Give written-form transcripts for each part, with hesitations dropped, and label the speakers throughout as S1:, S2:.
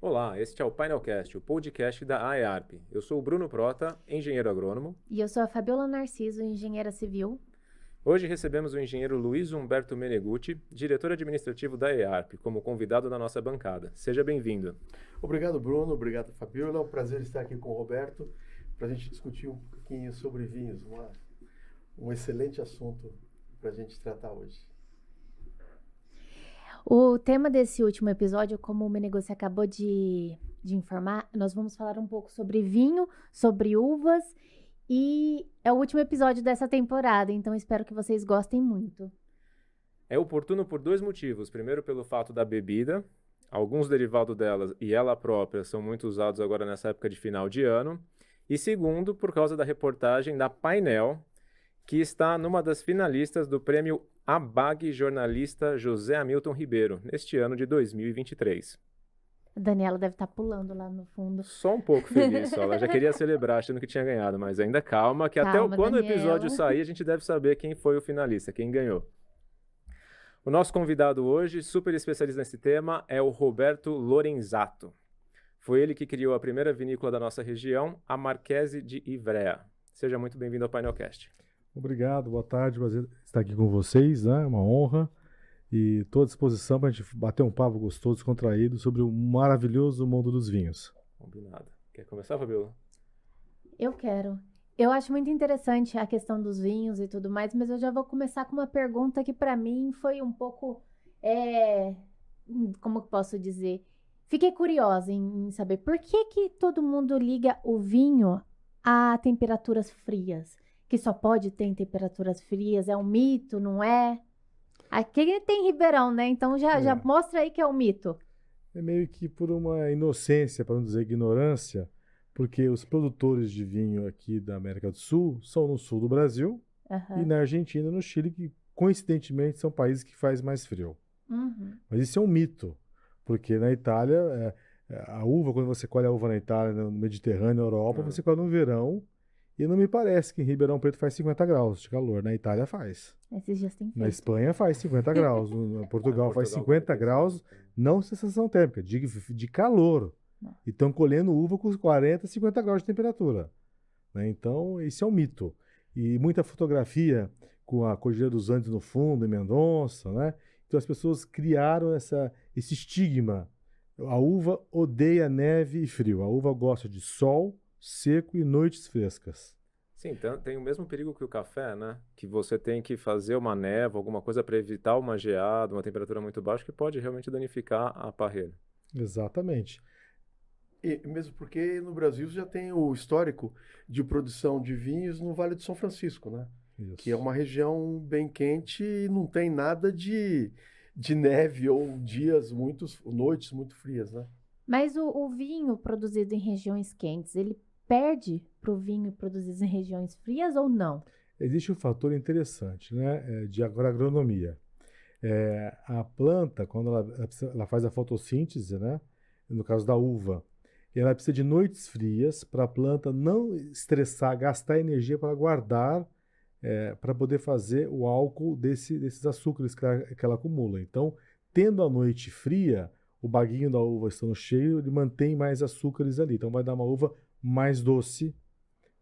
S1: Olá, este é o Painelcast, o podcast da AEARP. Eu sou o Bruno Prota, engenheiro agrônomo.
S2: E eu sou a Fabiola Narciso, engenheira civil.
S1: Hoje recebemos o engenheiro Luiz Humberto Menegutti, diretor administrativo da AEARP, como convidado da nossa bancada. Seja bem-vindo.
S3: Obrigado, Bruno. Obrigado, Fabiola. É um prazer estar aqui com o Roberto para a gente discutir um pouquinho sobre vinhos. Um excelente assunto para a gente tratar hoje.
S2: O tema desse último episódio, como o Meneguzzi acabou de informar, nós vamos falar um pouco sobre vinho, sobre uvas, e é o último episódio dessa temporada, então espero que vocês gostem muito.
S1: É oportuno por dois motivos. Primeiro, pelo fato da bebida. Alguns derivados dela e ela própria são muito usados agora nessa época de final de ano. E segundo, por causa da reportagem da Painel, que está numa das finalistas do prêmio ABAG Jornalista José Hamilton Ribeiro, neste ano de 2023.
S2: A Daniela deve estar pulando lá no fundo.
S1: Só um pouco feliz, só. Ela já queria celebrar achando que tinha ganhado, mas ainda calma, que
S2: Calma,
S1: quando o
S2: Daniela.
S1: episódio sair, a gente deve saber quem foi o finalista, quem ganhou. O nosso convidado hoje, super especialista nesse tema, é o Roberto Lorenzato. Foi ele que criou a primeira vinícola da nossa região, a Marquese de Ivrea. Seja muito bem-vindo ao Painelcast.
S4: Obrigado, boa tarde, prazer estar aqui com vocês, né? Uma honra e estou à disposição para a gente bater um papo gostoso, descontraído sobre o maravilhoso mundo dos vinhos.
S1: Combinado. Quer começar, Fabiola?
S2: Eu quero. Eu acho muito interessante a questão dos vinhos e tudo mais, mas eu já vou começar com uma pergunta que para mim foi um pouco, como eu posso dizer? Fiquei curiosa em saber por que todo mundo liga o vinho a temperaturas frias? Que só pode ter em temperaturas frias, é um mito, não é? Aqui tem Ribeirão, né? Então já mostra aí que é um mito.
S4: É meio que por uma inocência, para não dizer ignorância, porque os produtores de vinho aqui da América do Sul são no sul do Brasil e na Argentina e no Chile, que coincidentemente são países que faz mais frio. Mas isso é um mito, porque na Itália, a uva, quando você colhe a uva na Itália, no Mediterrâneo, na Europa, você colhe no verão. E não me parece que em Ribeirão Preto faz 50 graus de calor. Na Itália faz.
S2: Esses dias tem feito.
S4: Na Espanha faz 50 graus. No Portugal faz 50 graus, não sensação térmica, de calor. E estão colhendo uva com 40, 50 graus de temperatura. Né? Então, isso é um mito. E muita fotografia com a Cordilheira dos Andes no fundo, em Mendonça. Né? Então, as pessoas criaram esse estigma. A uva odeia neve e frio. A uva gosta de sol, seco e noites frescas.
S1: Sim, então tem o mesmo perigo que o café, né? Que você tem que fazer uma névoa, alguma coisa para evitar uma geada, uma temperatura muito baixa, que pode realmente danificar a parreira.
S4: Exatamente.
S3: E mesmo porque no Brasil já tem o histórico de produção de vinhos no Vale do São Francisco, né?
S4: Isso.
S3: Que é uma região bem quente e não tem nada de neve ou noites muito frias, né?
S2: Mas o vinho produzido em regiões quentes, ele perde para o vinho produzido em regiões frias ou não?
S4: Existe um fator interessante, né, de agronomia. A planta, quando ela faz a fotossíntese, né, no caso da uva, ela precisa de noites frias para a planta não estressar, gastar energia para guardar, para poder fazer o álcool desses açúcares que ela acumula. Então, tendo a noite fria, o baguinho da uva estando cheio, ele mantém mais açúcares ali. Então vai dar uma uva mais doce.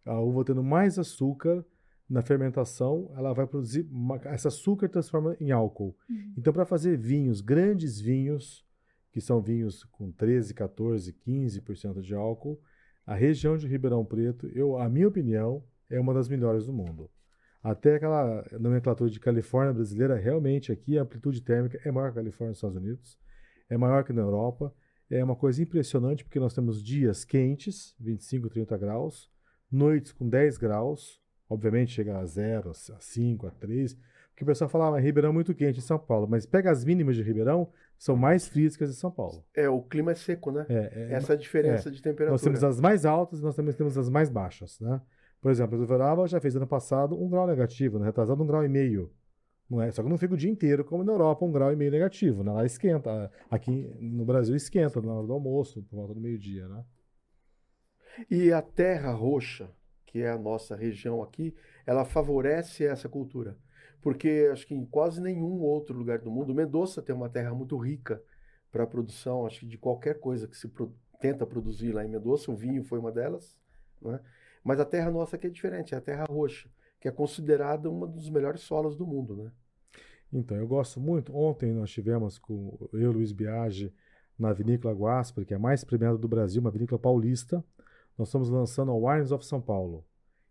S4: A uva tendo mais açúcar na fermentação, ela vai produzir, esse açúcar transforma em álcool. Então para fazer vinhos, grandes vinhos, que são vinhos com 13, 14, 15% de álcool, a região de Ribeirão Preto, a minha opinião, é uma das melhores do mundo. Até aquela nomenclatura de Califórnia brasileira, realmente aqui a amplitude térmica é maior que a Califórnia dos Estados Unidos. É maior que na Europa, é uma coisa impressionante porque nós temos dias quentes, 25, 30 graus, noites com 10 graus, obviamente chega a 0, a 5, a 3, porque o pessoal fala, mas Ribeirão é muito quente em São Paulo, mas pega as mínimas de Ribeirão, são mais frias que as de São Paulo.
S3: O clima é seco, né? Essa é a diferença de temperatura.
S4: Nós temos as mais altas e nós também temos as mais baixas, né? Por exemplo, o Uberaba já fez ano passado 1 grau negativo, no retrasado 1,5 graus. Não é? Só que não fica o dia inteiro, como na Europa, 1,5 graus negativo. Né? Lá esquenta. Aqui no Brasil esquenta na hora do almoço, por volta do meio-dia. Né?
S3: E a terra roxa, que é a nossa região aqui, ela favorece essa cultura. Porque acho que em quase nenhum outro lugar do mundo, Mendoza tem uma terra muito rica para a produção, acho que de qualquer coisa que se tenta produzir lá em Mendoza, o vinho foi uma delas, né? Mas a terra nossa aqui é diferente, é a terra roxa, que é considerada uma dos melhores solos do mundo, né?
S4: Então, eu gosto muito. Ontem nós tivemos com eu, Luiz Biagi, na Vinícola Guaspari, que é a mais premiada do Brasil, uma vinícola paulista. Nós estamos lançando a Wines of São Paulo,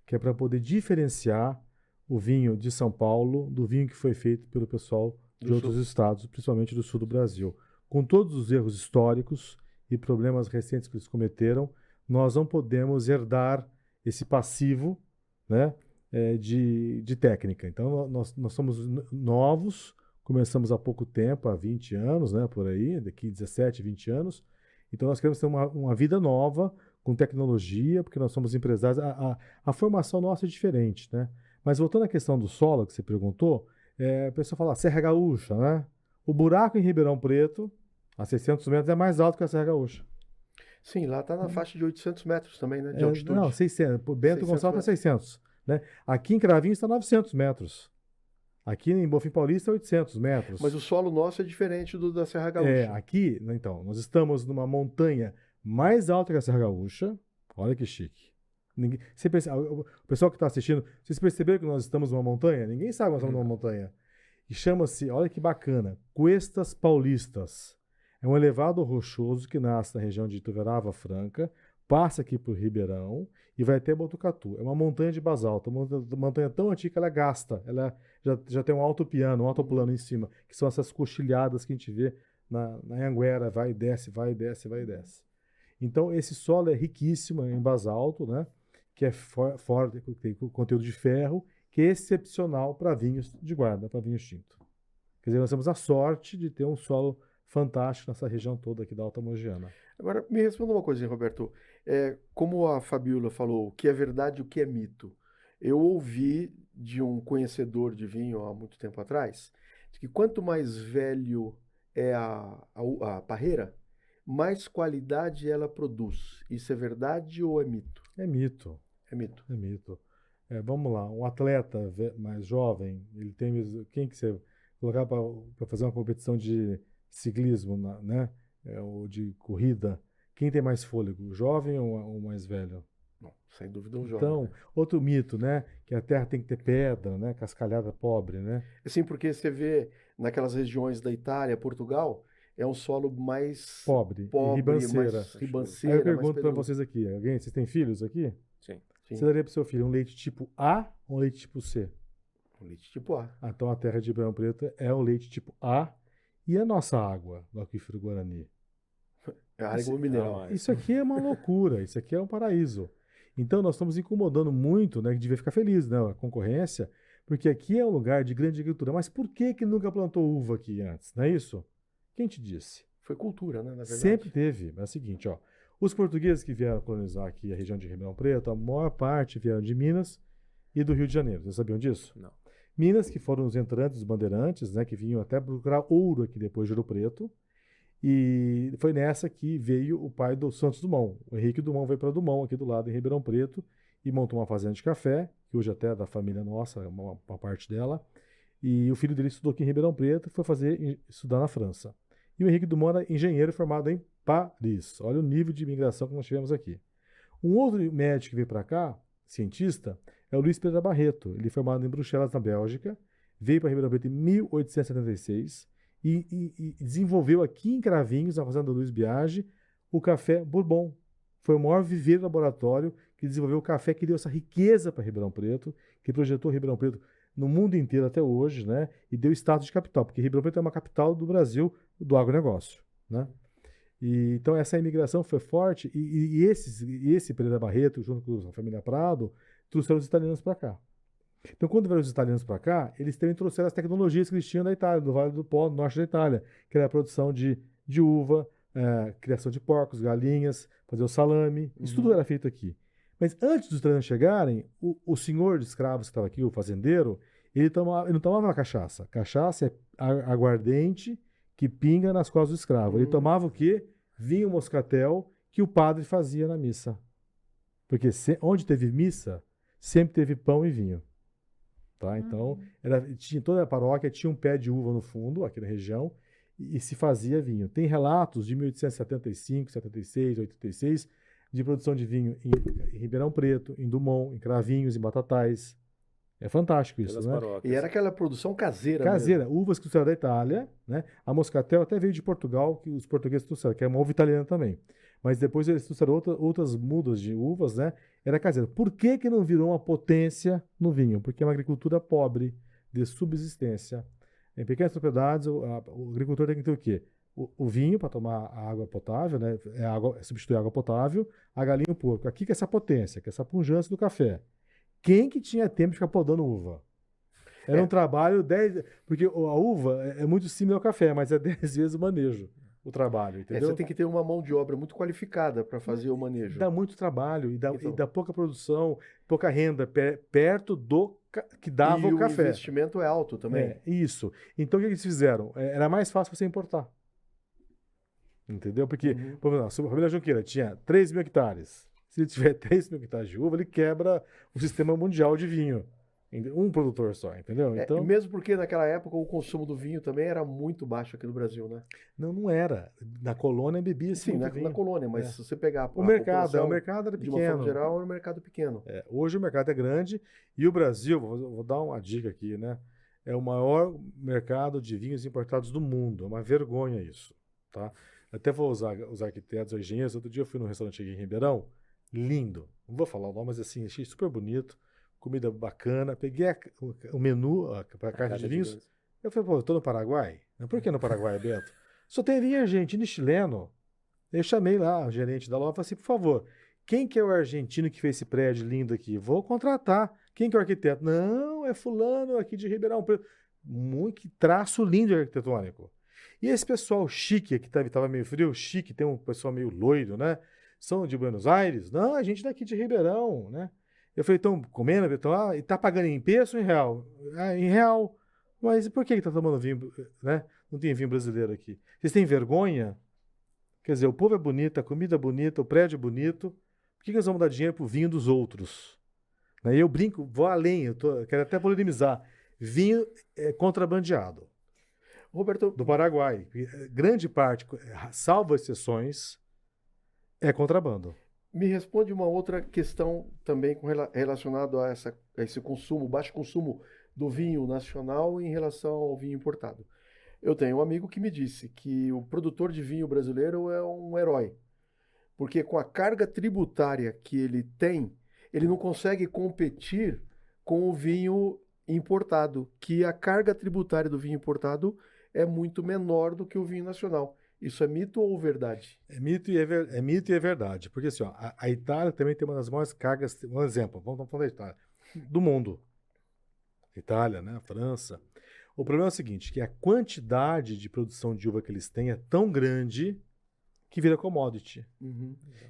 S4: que é para poder diferenciar o vinho de São Paulo do vinho que foi feito pelo pessoal de outros estados, principalmente do sul do Brasil. Com todos os erros históricos e problemas recentes que eles cometeram, nós não podemos herdar esse passivo, né, de técnica. Então, nós somos novos, começamos há pouco tempo, há 20 anos, né, por aí, daqui 17, 20 anos. Então, nós queremos ter uma vida nova, com tecnologia, porque nós somos empresários. A formação nossa é diferente, né? Mas voltando à questão do solo que você perguntou, a pessoa fala Serra Gaúcha, né? O buraco em Ribeirão Preto, a 600 metros, é mais alto que a Serra Gaúcha.
S3: Sim, lá está na faixa de 800 metros também, né? De altitude.
S4: Não, 600. Bento
S3: 600
S4: Gonçalves
S3: metros.
S4: é 600. Né? Aqui em Cravinhos está 900 metros. Aqui em Bonfim Paulista é 800 metros.
S3: Mas o solo nosso é diferente do da Serra Gaúcha.
S4: Aqui, então, nós estamos numa montanha mais alta que a Serra Gaúcha. Olha que chique. O pessoal que está assistindo, vocês perceberam que nós estamos numa montanha? Ninguém sabe que nós estamos numa montanha. E chama-se, olha que bacana, Cuestas Paulistas. É um elevado rochoso que nasce na região de Ituverava Franca, passa aqui por Ribeirão e vai até Botucatu. É uma montanha de basalto, uma montanha tão antiga que ela gasta, ela já tem um altopiano, um altoplano em cima, que são essas coxilhadas que a gente vê na Anhanguera, vai e desce, vai e desce, vai e desce. Então, esse solo é riquíssimo em basalto, né? Que é forte, tem conteúdo de ferro, que é excepcional para vinhos de guarda, para vinhos tinto. Quer dizer, nós temos a sorte de ter um solo fantástico nessa região toda aqui da Alta Mogiana.
S3: Agora, me responda uma coisa, Roberto. Como a Fabiola falou, o que é verdade e o que é mito? Eu ouvi de um conhecedor de vinho há muito tempo atrás, de que quanto mais velho é a parreira, mais qualidade ela produz. Isso é verdade ou é mito?
S4: É mito.
S3: É mito.
S4: É mito. Vamos lá, um atleta mais jovem, ele tem quem que você colocar para fazer uma competição de ciclismo, né? Ou de corrida, quem tem mais fôlego, o jovem ou o mais velho?
S3: Bom, sem dúvida um jovem.
S4: Então, outro mito, né? Que a terra tem que ter pedra, né? Cascalhada pobre, né?
S3: Assim, porque você vê naquelas regiões da Itália, Portugal, é um solo mais
S4: Pobre e ribanceira.
S3: mais ribanceira.
S4: Aí eu pergunto para vocês aqui, vocês têm filhos aqui?
S1: Sim.
S3: Sim.
S4: Você daria para o seu filho um leite tipo A ou um leite tipo C?
S3: Um leite tipo A.
S4: Então a terra de Ribeirão Preto é o leite tipo A e a nossa água do aquífero Guarani.
S3: É água mineral.
S4: Isso aqui é uma loucura, isso aqui é um paraíso. Então nós estamos incomodando muito, né, que devia ficar feliz, né, a concorrência, porque aqui é um lugar de grande agricultura. Mas por que nunca plantou uva aqui antes? Não é isso? Quem te disse?
S3: Foi cultura, né, na verdade.
S4: Sempre teve. É o seguinte, ó. Os portugueses que vieram colonizar aqui a região de Ribeirão Preto, a maior parte vieram de Minas e do Rio de Janeiro. Vocês sabiam disso?
S1: Não.
S4: Minas, que foram os entrantes, os bandeirantes, né, que vinham até procurar ouro aqui depois de Ouro Preto. E foi nessa que veio o pai do Santos Dumont. O Henrique Dumont veio para Dumont, aqui do lado, em Ribeirão Preto, e montou uma fazenda de café, que hoje até é da família nossa, uma parte dela. E o filho dele estudou aqui em Ribeirão Preto e foi estudar na França. E o Henrique Dumont era engenheiro formado em Paris. Olha o nível de imigração que nós tivemos aqui. Um outro médico que veio para cá, cientista, é o Luiz Pereira Barreto. Ele é formado em Bruxelas, na Bélgica, veio para Ribeirão Preto em 1876 e desenvolveu aqui em Cravinhos, na fazenda do Luiz Biagi, o café Bourbon. Foi o maior viveiro laboratório que desenvolveu o café que deu essa riqueza para Ribeirão Preto, que projetou Ribeirão Preto no mundo inteiro até hoje, né? E deu status de capital, porque Ribeirão Preto é uma capital do Brasil do agronegócio, né? E, então essa imigração foi forte e esse Pereira Barreto, junto com a família Prado, trouxeram os italianos para cá. Então quando vieram os italianos para cá, eles também trouxeram as tecnologias que eles tinham da Itália, do Vale do Pó, do norte da Itália, que era a produção de uva, criação de porcos, galinhas, fazer o salame, isso tudo era feito aqui. Mas antes dos italianos chegarem, o senhor de escravos que estava aqui, o fazendeiro, ele não tomava cachaça. Cachaça é aguardente que pinga nas costas do escravo. Ele tomava o quê? Vinho moscatel que o padre fazia na missa. Porque onde teve missa, sempre teve pão e vinho. Tá? Então, toda a paróquia tinha um pé de uva no fundo, aqui na região, e se fazia vinho. Tem relatos de 1875, 76, 86 de produção de vinho em Ribeirão Preto, em Dumont, em Cravinhos, em Batatais. É fantástico isso,
S1: Pelas
S4: né?
S1: paróquias.
S3: E era aquela produção caseira
S4: Caseira,
S3: mesmo.
S4: uvas que trouxeram da Itália, né? A Moscatel até veio de Portugal, que os portugueses trouxeram, que é uma uva italiana também. Mas depois eles trouxeram outras mudas de uvas, né? Era caseira. Por que que não virou uma potência no vinho? Porque é uma agricultura pobre, de subsistência. Em pequenas propriedades, o agricultor tem que ter o quê? O vinho para tomar a água potável, né? Substituir a água potável, a galinha e o porco. Aqui que é essa potência, que é essa pujança do café. Quem que tinha tempo de ficar podando uva? Era um trabalho 10... Porque a uva é muito similar ao café, mas é 10 vezes o manejo, o trabalho, entendeu?
S3: Você tem que ter uma mão de obra muito qualificada para fazer o manejo.
S4: Dá muito trabalho e
S3: Então.
S4: dá pouca produção, pouca renda, perto do que dava o café.
S3: E o investimento é alto também.
S4: É, isso. Então, o que eles fizeram? Era mais fácil você importar. Entendeu? Porque, por exemplo, a família Junqueira tinha 3 mil hectares. Se ele tiver 3 mil hectares de uva, ele quebra o sistema mundial de vinho. Um produtor só, entendeu? Então,
S3: E mesmo porque naquela época o consumo do vinho também era muito baixo aqui no Brasil, né?
S4: não era. Na colônia bebia-se
S3: Sim,
S4: muito
S3: na
S4: vinho.
S3: colônia, mas se você pegar
S4: O mercado era
S3: de uma forma
S4: pequeno.
S3: geral, era um mercado pequeno.
S4: Hoje o mercado é grande e o Brasil, vou dar uma dica aqui, né? É o maior mercado de vinhos importados do mundo. É uma vergonha isso, tá? Até vou usar os arquitetos, os engenheiros. Outro dia eu fui num restaurante aqui em Ribeirão, lindo. Não vou falar o nome, mas assim, achei super bonito. Comida bacana. Peguei o menu, a carta de vinhos. Eu falei, pô, eu tô no Paraguai? Por que no Paraguai, Beto? Só tem vinho argentino e chileno. Eu chamei lá o gerente da loja e falei assim, por favor, quem que é o argentino que fez esse prédio lindo aqui? Vou contratar. Quem que é o arquiteto? Não, é fulano aqui de Ribeirão Preto. Que traço lindo arquitetônico. E esse pessoal chique, que estava meio frio, chique, tem um pessoal meio loiro, né? São de Buenos Aires? Não, a gente daqui de Ribeirão, né? Eu falei, então, comendo, e tá pagando em peso ou em real? Ah, em real. Mas por que tá tomando vinho, né? Não tem vinho brasileiro aqui. Vocês têm vergonha? Quer dizer, o povo é bonito, a comida é bonita, o prédio é bonito. Por que nós vamos dar dinheiro pro vinho dos outros? Né? E eu brinco, vou além, eu quero até polemizar. Vinho é contrabandeado.
S3: Roberto,
S4: Do Paraguai. Grande parte, salvo exceções, é contrabando.
S3: me responde uma outra questão também relacionada a esse consumo, baixo consumo do vinho nacional em relação ao vinho importado. Eu tenho um amigo que me disse que o produtor de vinho brasileiro é um herói, porque com a carga tributária que ele tem, ele não consegue competir com o vinho importado, que a carga tributária do vinho importado é muito menor do que o vinho nacional. Isso é mito ou verdade?
S4: É mito e é verdade. Porque assim, ó, a Itália também tem uma das maiores cargas, um exemplo, vamos falar da Itália, do mundo. Itália, né, França. O problema é o seguinte, que a quantidade de produção de uva que eles têm é tão grande que vira commodity.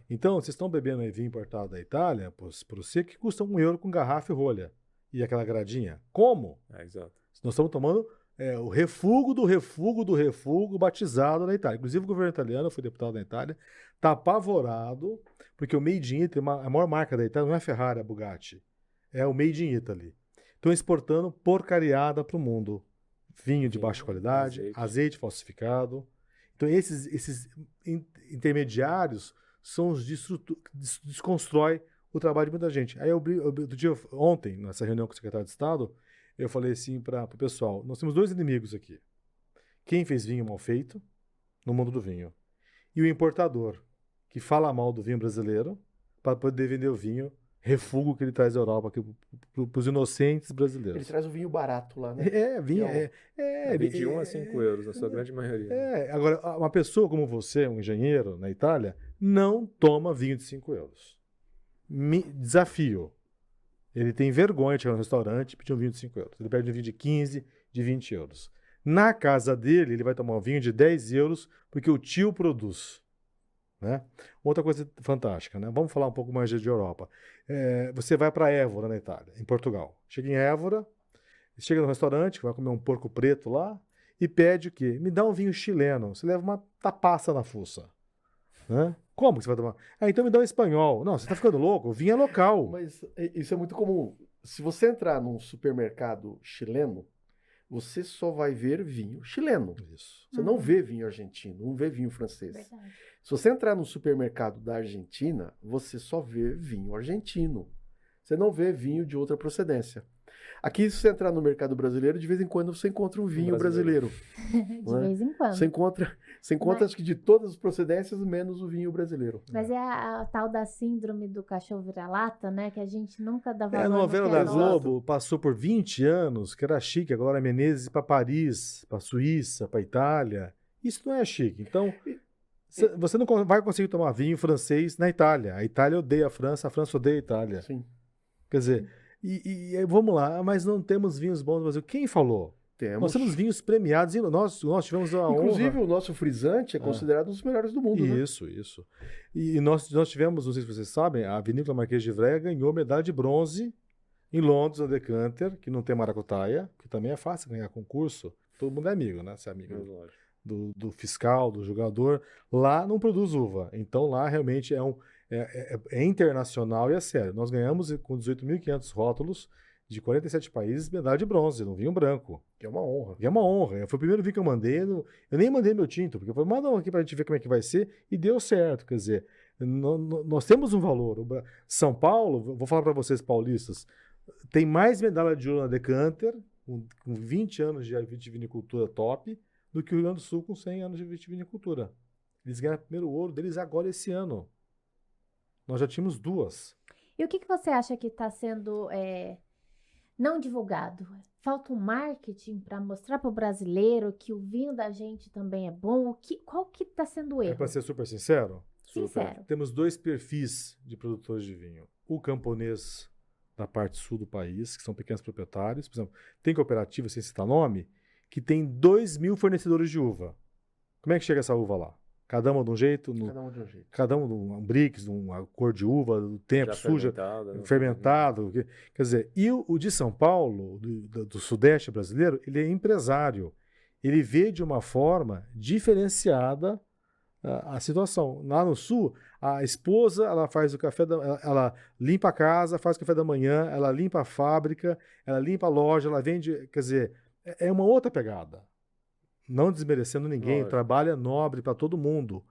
S4: Então, vocês estão bebendo aí vinho importado da Itália, por você, que custa €1 com garrafa e rolha. E aquela gradinha. Como?
S1: Exato.
S4: Nós estamos tomando o refúgio do refúgio batizado na Itália. Inclusive o governo italiano, eu fui deputado na Itália, está apavorado, porque o Made in Italy, a maior marca da Itália não é a Ferrari, a Bugatti, é o Made in Italy. Estão exportando porcariada para o mundo. Vinho de baixa qualidade, azeite falsificado. Então esses intermediários são os desconstrói o trabalho de muita gente. Aí ontem, nessa reunião com o secretário de Estado, eu falei assim para o pessoal, nós temos 2 inimigos aqui. Quem fez vinho mal feito, no mundo do vinho, e o importador, que fala mal do vinho brasileiro, para poder vender o vinho, refúgio que ele traz da Europa para os inocentes brasileiros.
S3: Ele traz o vinho barato lá, né?
S4: Vinho.
S1: De 1 a 5 euros, na sua grande maioria.
S4: Agora, uma pessoa como você, um engenheiro na Itália, não toma vinho de 5 euros. Desafio. Ele tem vergonha de chegar no restaurante e pedir um vinho de 5 euros. Ele pede um vinho de 15, de 20 euros. Na casa dele, ele vai tomar um vinho de 10 euros porque o tio produz. Né? Outra coisa fantástica, né? Vamos falar um pouco mais de Europa. Você vai para Évora, na Itália, em Portugal. Chega em Évora, chega no restaurante, vai comer um porco preto lá e pede o quê? Me dá um vinho chileno. Você leva uma tapaça na fuça. Né? Como que você vai tomar? Então me dá um espanhol. Não, você está ficando louco? O vinho é local.
S3: Mas isso é muito comum. Se você entrar num supermercado chileno, você só vai ver vinho chileno.
S4: Isso.
S3: Você não vê vinho argentino, não vê vinho francês.
S2: Verdade.
S3: Se você entrar no supermercado da Argentina, você só vê vinho argentino. Você não vê vinho de outra procedência. Aqui, se você entrar no mercado brasileiro, de vez em quando você encontra um vinho brasileiro.
S2: De vez em quando.
S3: Você encontra
S2: Mas-
S3: acho que de todas as procedências, menos o vinho brasileiro.
S2: Mas é a tal da síndrome do cachorro vira-lata, né? Que a gente nunca dá valor
S4: A
S2: no
S4: novela
S2: que é
S4: da
S2: nosso.
S4: Globo passou por 20 anos, que era chique, agora Menezes para Paris, para Suíça, para Itália. Isso não é chique. Então, você não vai conseguir tomar vinho francês na Itália. A Itália odeia a França odeia a Itália.
S3: Sim,
S4: Quer dizer, e vamos lá, mas não temos vinhos bons no Brasil. Quem falou?
S3: temos.
S4: Nós temos vinhos premiados e nós tivemos a
S3: Inclusive,
S4: honra.
S3: o nosso frisante é considerado um dos melhores do mundo, né?
S4: Isso. E nós tivemos, não sei se vocês sabem, a Vinícola Marquês de Vega ganhou medalha de bronze em Londres, no Decanter, que não tem maracutaia, que também é fácil ganhar concurso. Todo mundo é amigo, né? Você é amigo
S1: Mas lógico.
S4: do fiscal, do jogador. Lá não produz uva. Então lá realmente é internacional e é sério. Nós ganhamos com 18.500 rótulos de 47 países medalha de bronze, no vinho branco.
S3: Que é uma honra.
S4: E é uma honra. Foi o primeiro vinho que eu mandei. Eu nem mandei meu tinto, porque eu falei, manda um aqui pra gente ver como é que vai ser. E deu certo. Quer dizer, nós temos um valor. São Paulo, vou falar para vocês paulistas, tem mais medalha de ouro na Decanter, com 20 anos de vitivinicultura top, do que o Rio Grande do Sul com 100 anos de vitivinicultura. Eles ganharam o primeiro ouro deles agora esse ano. Nós já tínhamos 2.
S2: E o que você acha que está sendo não divulgado? Falta um marketing para mostrar para o brasileiro que o vinho da gente também é bom? Qual que está sendo o
S4: É
S2: erro?
S4: para ser super sincero?
S2: Sincero.
S4: Temos 2 perfis de produtores de vinho. O camponês da parte sul do país, que são pequenos proprietários. Por exemplo, tem cooperativa, sem citar nome, que tem 2.000 fornecedores de uva. Como é que chega essa uva lá? Cada uma de um jeito,
S3: Cada um de um jeito.
S4: cada um de um brix, de uma cor de uva, do tempo,
S1: Já
S4: suja,
S1: fermentada, né?
S4: fermentado. Quer dizer, e o de São Paulo, do Sudeste brasileiro, ele é empresário. Ele vê de uma forma diferenciada a situação. Lá no Sul, a esposa, ela faz o café, ela limpa a casa, faz o café da manhã, ela limpa a fábrica, ela limpa a loja, ela vende, quer dizer, é uma outra pegada. Não desmerecendo ninguém, o
S1: Lógico.
S4: trabalho é nobre para todo mundo.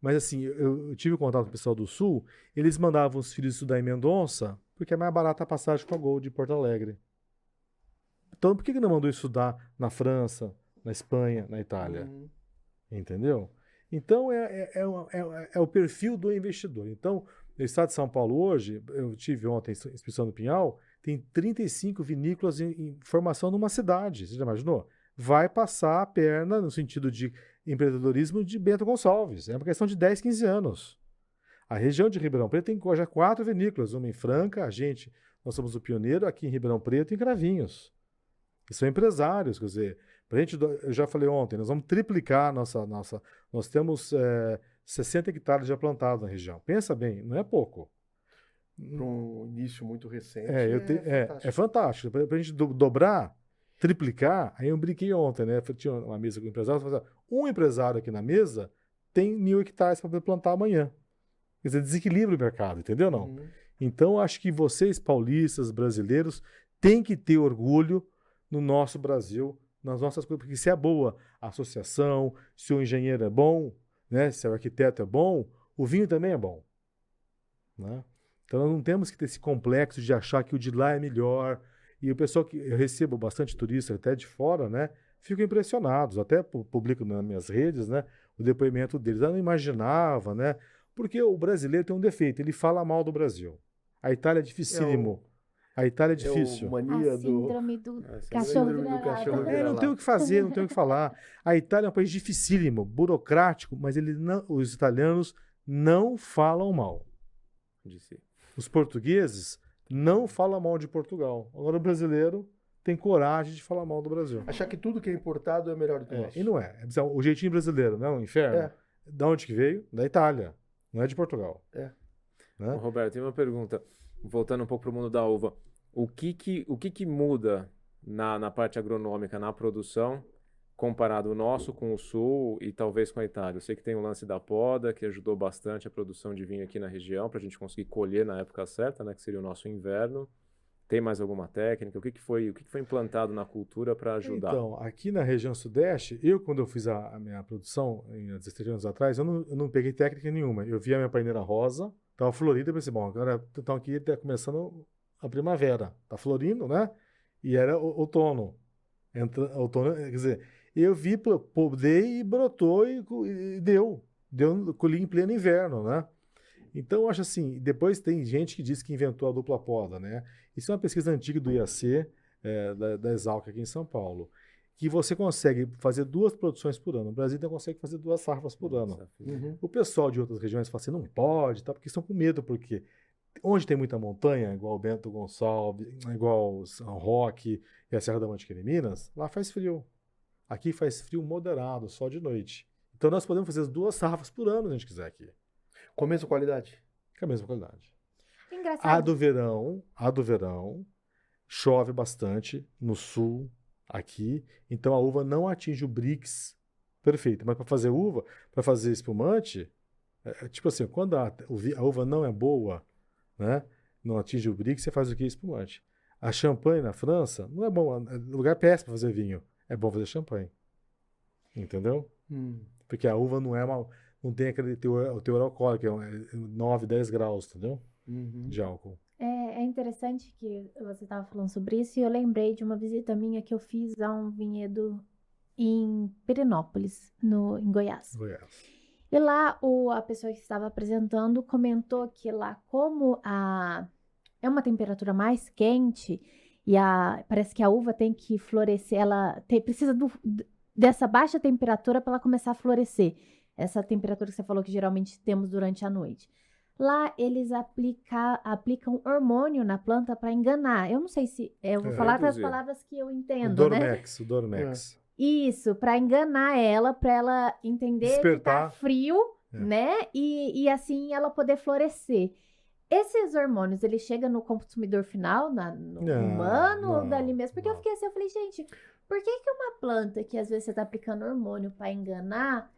S4: Mas assim, eu tive contato com o pessoal do Sul, eles mandavam os filhos estudar em Mendonça, porque é mais barata a passagem com a Gol de Porto Alegre. Então, por que não mandou estudar na França, na Espanha, na Itália?
S3: Uhum.
S4: Entendeu? Então, é o perfil do investidor. Então, no estado de São Paulo hoje, eu tive ontem a inspeção no Pinhal, tem 35 vinícolas em formação numa cidade. Você já imaginou? Vai passar a perna no sentido de empreendedorismo de Bento Gonçalves. É uma questão de 10, 15 anos. A região de Ribeirão Preto tem já 4 vinícolas, uma em Franca, nós somos o pioneiro aqui em Ribeirão Preto e em Cravinhos. E são empresários, quer dizer, eu já falei ontem, nós vamos triplicar nós temos 60 hectares já plantados na região. Pensa bem, não é pouco.
S3: Para um início muito recente.
S4: É fantástico. Para a gente dobrar, triplicar, aí eu brinquei ontem, né? Tinha uma mesa com empresários, um empresário aqui na mesa tem 1.000 hectares para plantar amanhã. Quer dizer, desequilibra o mercado, entendeu não?
S3: Uhum.
S4: Então, acho que vocês, paulistas, brasileiros, têm que ter orgulho no nosso Brasil, nas nossas coisas, porque se é boa a associação, se o engenheiro é bom, né? Se o arquiteto é bom, o vinho também é bom. Né? Então, nós não temos que ter esse complexo de achar que o de lá é melhor. E o pessoal que eu recebo bastante turista até de fora, né, ficam impressionados. Até publico nas minhas redes, né, o depoimento deles. Eu não imaginava, né? Porque o brasileiro tem um defeito, ele fala mal do Brasil. A Itália é dificílimo. A Itália é difícil.
S3: É a mania
S2: A síndrome do
S1: É,
S2: cachorro
S3: síndrome do cachorro
S2: vira-lata.
S3: vira-lata.
S4: Não tem o que fazer, não tem o que falar. A Itália é um país dificílimo, burocrático, mas os italianos não falam mal.
S1: De si.
S4: Os portugueses não falam mal de Portugal. Agora o brasileiro tem coragem de falar mal do Brasil.
S3: Achar que tudo que é importado é melhor do que o nosso.
S4: E não é. O jeitinho brasileiro, não é um inferno?
S3: É.
S4: Da onde que veio? Da Itália. Não é de Portugal.
S3: É.
S4: Né?
S1: Ô, Roberto, tem uma pergunta. Voltando um pouco para o mundo da uva. O que muda na parte agronômica, na produção, comparado o nosso com o Sul e talvez com a Itália? Eu sei que tem o lance da poda, que ajudou bastante a produção de vinho aqui na região, para a gente conseguir colher na época certa, né, que seria o nosso inverno. Tem mais alguma técnica? O que foi implantado na cultura para ajudar?
S4: Então, aqui na região sudeste, quando eu fiz a minha produção, há 16 anos atrás, eu não peguei técnica nenhuma. Eu vi a minha paineira rosa, estava florida, e pensei, bom, agora então aqui está começando a primavera, está florindo, né? E era outono. Outono, quer dizer, eu vi, podei e brotou e deu. Colhi em pleno inverno, né? Então, eu acho assim, depois tem gente que diz que inventou a dupla poda, né? Isso é uma pesquisa antiga do IAC, da Exalc aqui em São Paulo, que você consegue fazer 2 produções por ano. O Brasil não consegue fazer 2 safras por ano.
S3: Uhum.
S4: O pessoal de outras regiões fala assim, não pode, tá? Porque estão com medo, porque onde tem muita montanha, igual o Bento Gonçalves, igual o São Roque e a Serra da Mantiqueira em Minas, lá faz frio. Aqui faz frio moderado, só de noite. Então nós podemos fazer as 2 safras por ano, se a gente quiser aqui.
S3: Com a mesma qualidade?
S4: Com a mesma qualidade.
S2: Engraçado.
S4: A do verão, chove bastante no sul, aqui, então a uva não atinge o Brix perfeito. Mas para fazer uva, para fazer espumante, tipo assim, quando a uva não é boa, né, não atinge o Brix, você faz o que? Espumante. A champanhe na França não é bom, é lugar péssimo para fazer vinho. É bom fazer champanhe. Entendeu? Porque a uva não tem aquele teor alcoólico, que é 9, 10 graus, entendeu? De álcool.
S2: É interessante que você estava falando sobre isso e eu lembrei de uma visita minha que eu fiz a um vinhedo em Pirenópolis, em Goiás. E lá a pessoa que estava apresentando comentou que lá como é uma temperatura mais quente e parece que a uva tem que florescer, ela precisa dessa baixa temperatura para ela começar a florescer. Essa temperatura que você falou que geralmente temos durante a noite. Lá eles aplicam hormônio na planta para enganar. Eu não sei se... Eu vou falar com as palavras que eu entendo,
S4: o Dormex.
S2: Isso, para enganar ela, para ela entender
S4: Despertar.
S2: que tá frio, né? E assim ela poder florescer. Esses hormônios, eles chegam no consumidor final, no humano, ou dali mesmo? Porque eu fiquei assim, eu falei, gente, por que uma planta que às vezes você tá aplicando hormônio para enganar...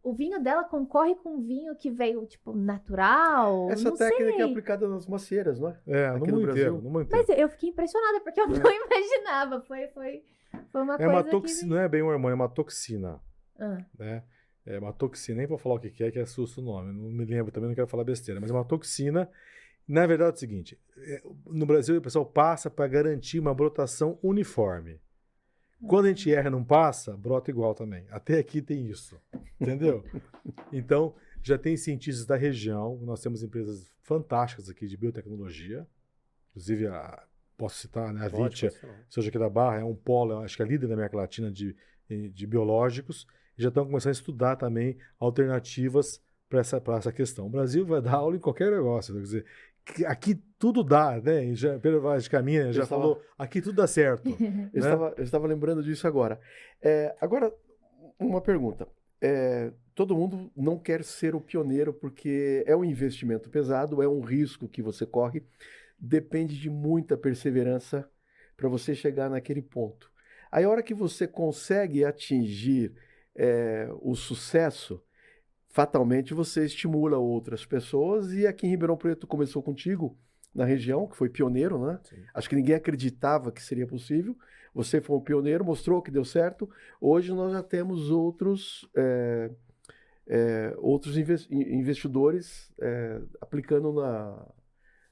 S2: o vinho dela concorre com um vinho que veio, tipo, natural.
S3: Essa
S2: não
S3: técnica
S2: sei.
S3: é aplicada nas macieiras, não é?
S4: No
S3: Aqui
S4: mundo
S3: no
S4: inteiro.
S3: Brasil.
S2: Mas eu fiquei impressionada, porque eu não imaginava. Foi uma coisa
S4: uma toxina, não é bem um hormônio, é uma toxina.
S2: Ah.
S4: Né? É uma toxina, nem vou falar o que assusta o nome, não me lembro, também não quero falar besteira, mas é uma toxina. Na verdade é o seguinte, no Brasil o pessoal passa para garantir uma brotação uniforme. Quando a gente erra e não passa, brota igual também. Até aqui tem isso, entendeu? Então, já tem cientistas da região, nós temos empresas fantásticas aqui de biotecnologia, inclusive, posso citar, né, a Vitia, seja aqui da Barra, é um polo, acho que é líder da América Latina de biológicos, e já estão começando a estudar também alternativas para essa questão. O Brasil vai dar aula em qualquer negócio, quer dizer, aqui tudo dá, né? Pedro Vaz de Caminha já falou, aqui tudo dá certo.
S3: Eu estava lembrando disso agora. Agora, uma pergunta. Todo mundo não quer ser o pioneiro porque é um investimento pesado, é um risco que você corre, depende de muita perseverança para você chegar naquele ponto. Aí, a hora que você consegue atingir o sucesso, fatalmente você estimula outras pessoas, e aqui em Ribeirão Preto começou contigo, na região, que foi pioneiro, né? Sim. Acho que ninguém acreditava que seria possível. Você foi um pioneiro, mostrou que deu certo. Hoje nós já temos outros investidores aplicando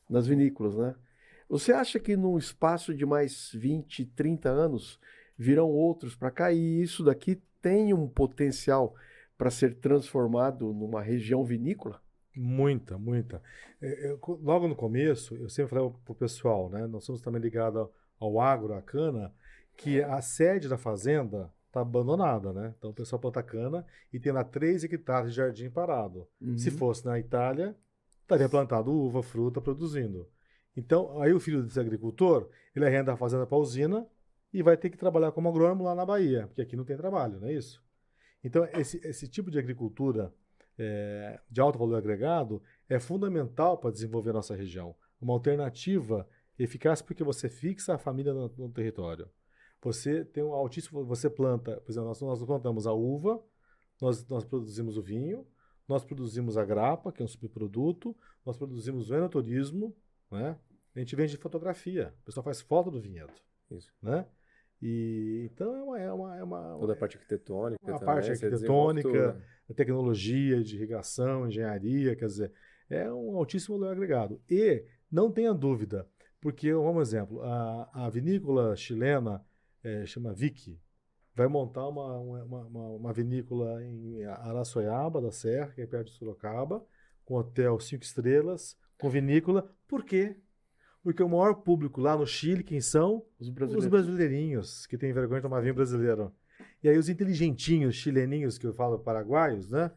S3: nas vinícolas, né? Você acha que num espaço de mais 20, 30 anos virão outros para cá, e isso daqui tem um potencial para ser transformado numa região vinícola?
S4: Muita. Logo no começo, eu sempre falei para o pessoal, né? Nós somos também ligados ao agro, à cana, que a sede da fazenda está abandonada, né? Então o pessoal planta cana e tem lá 3 hectares de jardim parado. Se fosse na Itália, estaria plantado uva, fruta, produzindo. Então, aí o filho desse agricultor, ele arrenda a fazenda para a usina e vai ter que trabalhar como agrônomo lá na Bahia, porque aqui não tem trabalho, não é isso? Então, esse tipo de agricultura de alto valor agregado é fundamental para desenvolver a nossa região. Uma alternativa eficaz porque você fixa a família no território. Você tem um altíssimo... Você planta... Por exemplo, nós plantamos a uva, nós produzimos o vinho, nós produzimos a grapa, que é um subproduto, nós produzimos o enoturismo, né? A gente vende fotografia. O pessoal faz foto do vinhedo,
S1: Isso.
S4: né? E então
S1: Toda a parte arquitetônica
S4: a
S1: também,
S4: parte
S1: você desenvolve
S4: arquitetônica,
S1: tudo.
S4: a tecnologia de irrigação, engenharia, quer dizer, é um altíssimo valor agregado. E não tenha dúvida, porque, vamos exemplo, a vinícola chilena chama Vicky, vai montar uma vinícola em Araçoiaba da Serra, que é perto de Sorocaba, com hotel 5 estrelas, com vinícola. Por quê? Porque o maior público lá no Chile, quem são?
S3: Os
S4: Os
S3: brasileiros.
S4: brasileirinhos, que têm vergonha de tomar vinho brasileiro. E aí os inteligentinhos chileninhos, que eu falo paraguaios, né?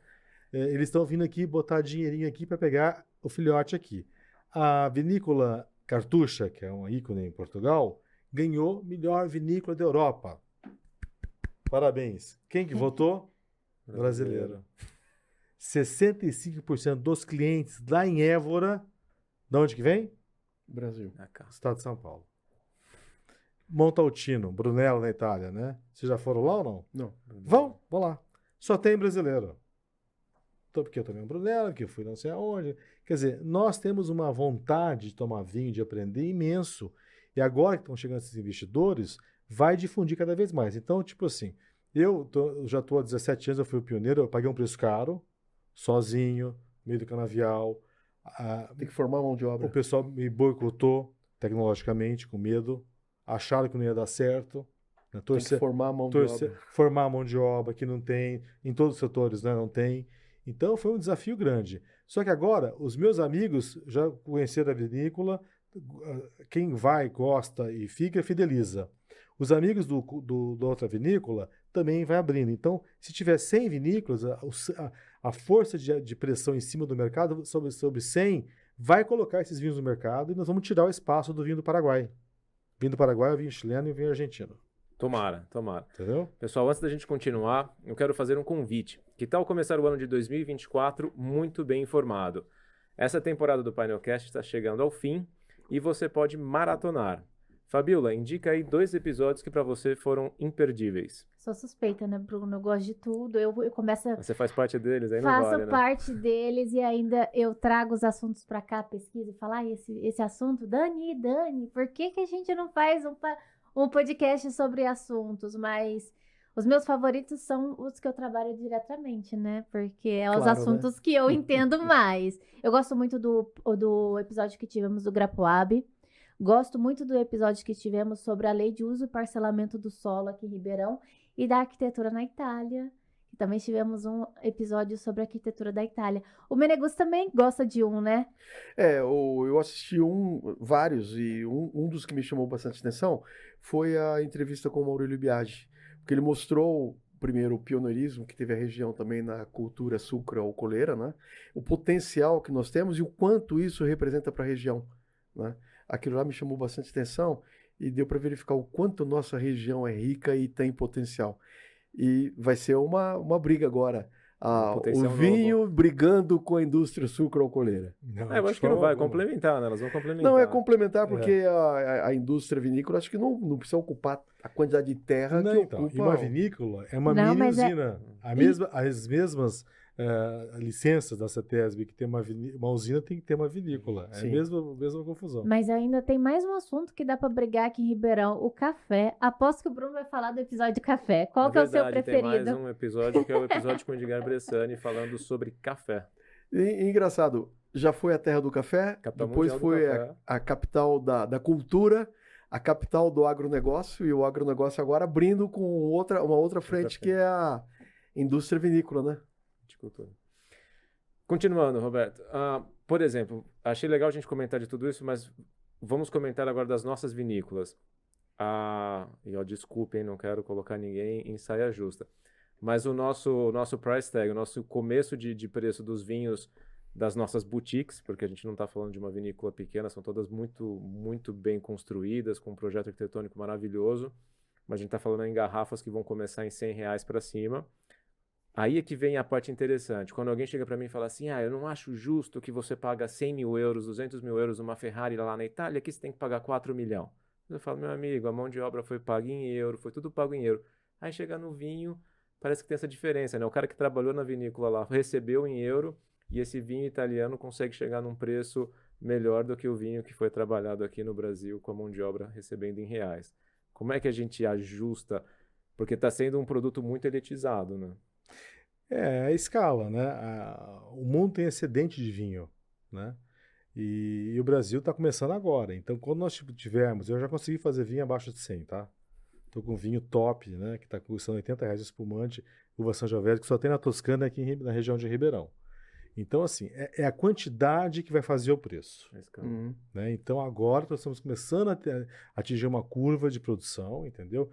S4: Eles estão vindo aqui botar dinheirinho aqui para pegar o filhote aqui. A vinícola Cartucha, que é uma ícone em Portugal, ganhou melhor vinícola da Europa. Parabéns. Quem que votou? Brasileiro. 65% dos clientes lá em Évora, de onde que vem?
S3: Brasil.
S1: Ah, cara.
S4: Estado de São Paulo. Montaltino, Brunello na Itália, né? Vocês já foram lá ou não?
S3: Não.
S4: Vão lá. Só tem brasileiro. Então, porque eu tomei um Brunello, que eu fui não sei aonde. Quer dizer, nós temos uma vontade de tomar vinho, de aprender imenso. E agora que estão chegando esses investidores, vai difundir cada vez mais. Então, tipo assim, eu já estou há 17 anos, eu fui o pioneiro, eu paguei um preço caro, sozinho, no meio do canavial.
S3: Tem que formar mão de obra.
S4: O pessoal me boicotou tecnologicamente, com medo. Acharam que não ia dar certo. Né?
S3: Tem que formar a mão de obra.
S4: Formar a mão de obra, que não tem. Em todos os setores, né? Não tem. Então, foi um desafio grande. Só que agora, os meus amigos já conheceram a vinícola. Quem vai, gosta e fica, fideliza. Os amigos da outra vinícola também vai abrindo. Então, se tiver 100 vinícolas, a força de pressão em cima do mercado, sobre 100, vai colocar esses vinhos no mercado e nós vamos tirar o espaço do vinho do Paraguai. Vinho do Paraguai é o vinho chileno e o vinho argentino.
S1: Tomara.
S4: Entendeu?
S1: Pessoal, antes da gente continuar, eu quero fazer um convite. Que tal começar o ano de 2024 muito bem informado? Essa temporada do Painelcast está chegando ao fim e você pode maratonar. Fabiola, indica aí 2 episódios que para você foram imperdíveis.
S2: Sou suspeita, né, Bruno? Eu gosto de tudo. Eu começo a...
S1: Você faz parte deles, aí não
S2: Faço
S1: vale, né?
S2: parte deles e ainda eu trago os assuntos pra cá, pesquiso e falo, esse assunto, Dani, por que a gente não faz um podcast sobre assuntos? Mas os meus favoritos são os que eu trabalho diretamente, né? Porque é os
S3: Claro,
S2: assuntos que eu entendo mais. Eu gosto muito do episódio que tivemos do Grapuabe. Gosto muito do episódio que tivemos sobre a lei de uso e parcelamento do solo aqui em Ribeirão e da arquitetura na Itália. Também tivemos um episódio sobre a arquitetura da Itália. O Menegus também gosta de um, né?
S3: Eu assisti vários, e um dos que me chamou bastante atenção foi a entrevista com o Maurílio Biagi, porque ele mostrou, primeiro, o pioneirismo que teve a região também na cultura sucro-alcooleira, né? O potencial que nós temos e o quanto isso representa para a região, né? Aquilo lá me chamou bastante atenção e deu para verificar o quanto nossa região é rica e tem potencial. E vai ser uma briga agora. O vinho brigando com a indústria sucro-alcooleira.
S1: Eu acho que não vai complementar, né? Elas vão complementar.
S3: Não, é complementar porque a indústria vinícola acho que não precisa ocupar a quantidade de terra que ocupa.
S4: E uma vinícola é uma mini usina. As mesmas licenças da CETESB que tem uma usina tem que ter uma vinícola. É a mesma confusão.
S2: Mas ainda tem mais um assunto que dá pra brigar aqui em Ribeirão, o café. Aposto que o Bruno vai falar do episódio de café. Qual que é o seu preferido?
S1: Tem mais um episódio que é o episódio com o Edgar Bressani falando sobre café.
S3: E engraçado, já foi a terra do café, depois foi a capital da cultura, a capital do agronegócio, e o agronegócio agora abrindo com uma outra frente que é a indústria vinícola, né?
S1: De cultura. Continuando, Roberto. Por exemplo, achei legal a gente comentar de tudo isso, mas vamos comentar agora das nossas vinícolas. Desculpem, não quero colocar ninguém em saia justa. Mas o nosso price tag, o nosso começo de preço dos vinhos das nossas boutiques, porque a gente não está falando de uma vinícola pequena, são todas muito, muito bem construídas, com um projeto arquitetônico maravilhoso, mas a gente está falando em garrafas que vão começar em R$100 para cima. Aí é que vem a parte interessante. Quando alguém chega para mim e fala assim, eu não acho justo que você paga 100 mil euros, 200 mil euros uma Ferrari lá na Itália, aqui você tem que pagar 4 milhões. Eu falo, meu amigo, a mão de obra foi paga em euro, foi tudo pago em euro. Aí chega no vinho, parece que tem essa diferença, né? O cara que trabalhou na vinícola lá recebeu em euro e esse vinho italiano consegue chegar num preço melhor do que o vinho que foi trabalhado aqui no Brasil com a mão de obra recebendo em reais. Como é que a gente ajusta? Porque está sendo um produto muito elitizado, né?
S4: É a escala, né? O mundo tem excedente de vinho, né? E o Brasil está começando agora. Então, quando nós tivermos, eu já consegui fazer vinho abaixo de 100, tá? Estou com vinho top, né? Que está custando R$ 80 espumante, uva Sangiovese, que só tem na Toscana aqui na região de Ribeirão. Então, assim, é a quantidade que vai fazer o preço. Né? Então, agora nós estamos começando a atingir uma curva de produção, entendeu?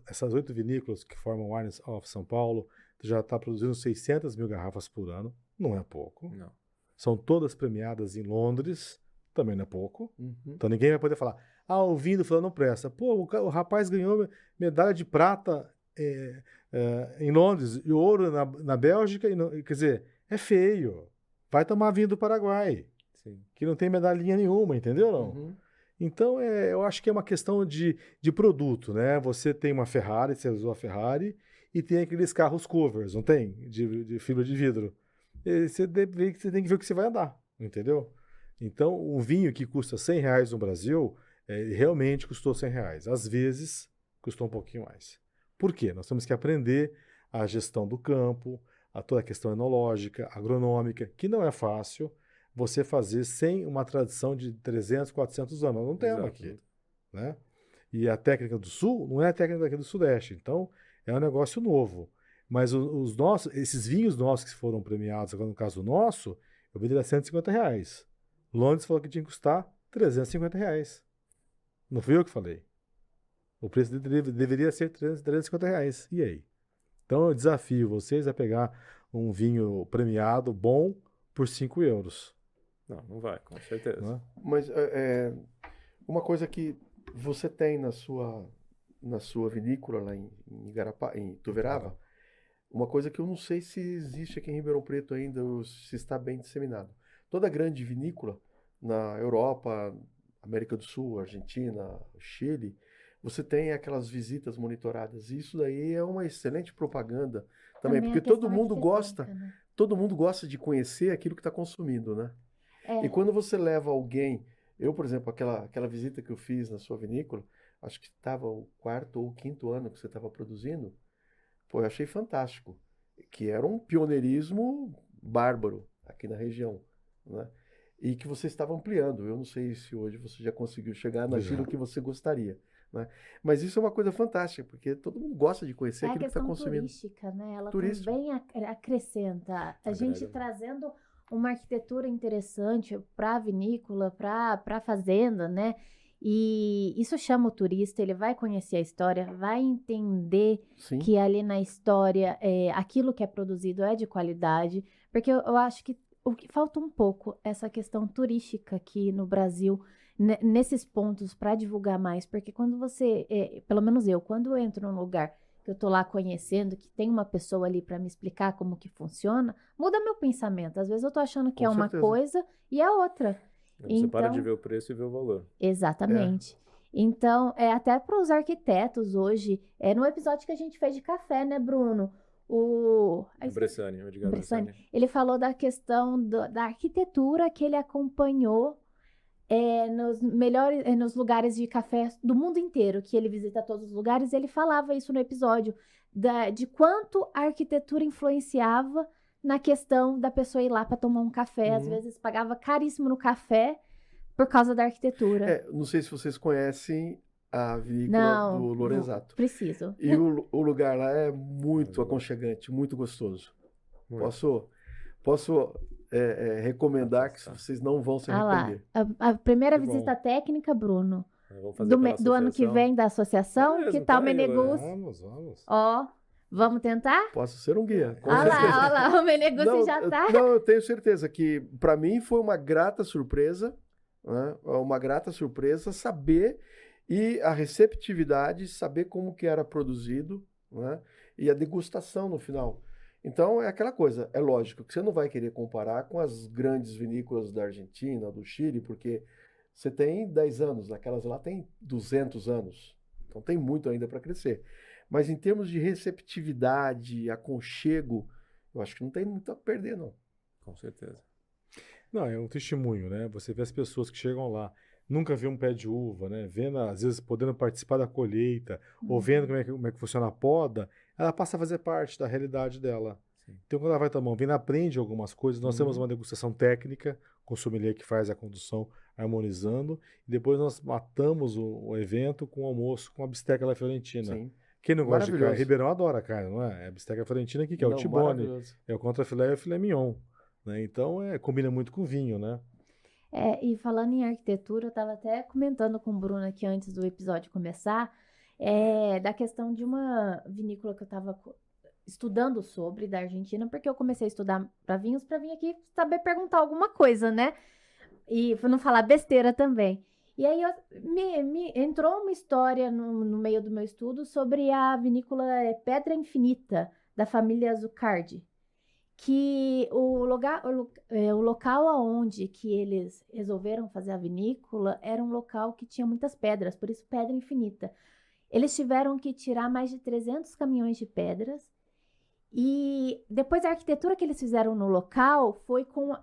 S4: Essas 8 vinícolas que formam o Wines of São Paulo já está produzindo 600 mil garrafas por ano. Não é pouco.
S1: Não.
S4: São todas premiadas em Londres, também não é pouco. Então, ninguém vai poder falar, o vinho do fulano não presta. Pô, o rapaz ganhou medalha de prata em Londres e ouro na Bélgica. Quer dizer, é feio. Vai tomar vinho do Paraguai,
S1: Sim.
S4: que não tem medalhinha nenhuma, entendeu? Não? Então, eu acho que é uma questão de produto, né? Você tem uma Ferrari, você usou a Ferrari, e tem aqueles carros covers, não tem? De fibra de vidro. Você tem que ver o que você vai andar, entendeu? Então, um vinho que custa R$100 no Brasil, realmente custou R$100. Às vezes, custou um pouquinho mais. Por quê? Nós temos que aprender a gestão do campo, a toda a questão enológica, agronômica, que não é fácil você fazer sem uma tradição de 300, 400 anos. Nós não temos aqui, né? E a técnica do Sul não é a técnica daqui do Sudeste. Então, é um negócio novo. Mas esses vinhos nossos que foram premiados, agora no caso nosso, eu venderia R$150. Londres falou que tinha que custar R$350. Não fui eu que falei. O preço deveria ser R$350. E aí? Então eu desafio vocês a pegar um vinho premiado bom por €5.
S1: Não vai, com certeza.
S4: Não é?
S3: Mas uma coisa que você tem na sua vinícola lá em Ituverava, uma coisa que eu não sei se existe aqui em Ribeirão Preto ainda, ou se está bem disseminado. Toda grande vinícola na Europa, América do Sul, Argentina, Chile, você tem aquelas visitas monitoradas. E isso daí é uma excelente propaganda também, porque todo mundo gosta,
S2: né?
S3: todo mundo gosta de conhecer aquilo que está consumindo, né? E quando você leva alguém, eu, por exemplo, aquela visita que eu fiz na sua vinícola, acho que estava o 4º ou 5º ano que você estava produzindo, pô, eu achei fantástico, que era um pioneirismo bárbaro aqui na região, né? E que você estava ampliando. Eu não sei se hoje você já conseguiu chegar naquilo que você gostaria, né? Mas isso é uma coisa fantástica, porque todo mundo gosta de conhecer aquilo que está consumindo.
S2: A questão turística, né? Ela
S3: Turística.
S2: também acrescenta. A gente trazendo uma arquitetura interessante para a vinícola, para a fazenda, né? E isso chama o turista, ele vai conhecer a história, vai entender
S3: Sim.
S2: que ali na história aquilo que é produzido é de qualidade, porque eu acho que o que falta um pouco essa questão turística aqui no Brasil, nesses pontos para divulgar mais, porque quando você, pelo menos eu, quando eu entro num lugar que eu tô lá conhecendo, que tem uma pessoa ali para me explicar como que funciona, muda meu pensamento. Às vezes eu tô achando que
S3: Com
S2: é uma
S3: certeza.
S2: coisa e é outra.
S1: Você para de ver o preço e ver o valor.
S2: Exatamente. Então, até para os arquitetos hoje, no episódio que a gente fez de café, né, Bruno? O
S1: Bressani, o Edgar Bressani.
S2: Ele falou da questão da arquitetura que ele acompanhou nos lugares de café do mundo inteiro, que ele visita todos os lugares. Ele falava isso no episódio, de quanto a arquitetura influenciava na questão da pessoa ir lá para tomar um café. Às vezes pagava caríssimo no café por causa da arquitetura.
S3: Não sei se vocês conhecem a vinícola do Lorenzato.
S2: Preciso.
S3: E o lugar lá é muito aconchegante, muito gostoso.
S1: Muito.
S3: Posso recomendar que vocês não vão se arrepender.
S2: A primeira
S1: Que
S2: visita técnica, Bruno,
S1: Vamos fazer pela
S2: do ano que
S1: associação.
S2: vem da associação,
S1: Mesmo,
S2: que
S1: tá
S2: tal
S1: aí,
S2: Menegus?
S4: Vamos.
S2: Ó, vamos tentar?
S3: Posso ser um guia, com
S2: Olha
S3: certeza.
S2: lá, o Menegus já tá.
S3: Não, eu tenho certeza que para mim foi uma grata surpresa, né? Uma grata surpresa saber e a receptividade, saber como que era produzido, né? E a degustação no final. Então é aquela coisa, é lógico que você não vai querer comparar com as grandes vinícolas da Argentina, do Chile, porque você tem 10 anos, naquelas lá tem 200 anos, então tem muito ainda para crescer. Mas em termos de receptividade, aconchego, eu acho que não tem muito a perder, não.
S1: Com certeza.
S4: Não, é um testemunho, né? Você vê as pessoas que chegam lá, nunca viu um pé de uva, né? Vendo, às vezes, podendo participar da colheita, ou vendo como é que funciona a poda, ela passa a fazer parte da realidade dela.
S1: Sim.
S4: Então, quando ela vai tomar um vinho, ela aprende algumas coisas. Nós temos uma degustação técnica, com o sommelier que faz a condução harmonizando, e depois nós matamos o evento com o almoço, com a bisteca alla fiorentina.
S3: Sim.
S4: Quem não gosta de carne?
S3: Maravilhoso.
S4: Ribeirão adora carne, não é? É a bisteca fiorentina aqui, que é o
S3: Não,
S4: tibone,
S3: maravilhoso.
S4: é o contrafilé e o filé mignon. Né? Então, combina muito com vinho, né?
S2: E falando em arquitetura, eu estava até comentando com o Bruno aqui antes do episódio começar, da questão de uma vinícola que eu estava estudando sobre da Argentina, porque eu comecei a estudar para vir aqui saber perguntar alguma coisa, né? E não falar besteira também. E aí me entrou uma história no meio do meu estudo sobre a vinícola Pedra Infinita, da família Zucardi, que o local aonde que eles resolveram fazer a vinícola era um local que tinha muitas pedras, por isso Pedra Infinita. Eles tiveram que tirar mais de 300 caminhões de pedras, e depois a arquitetura que eles fizeram no local foi com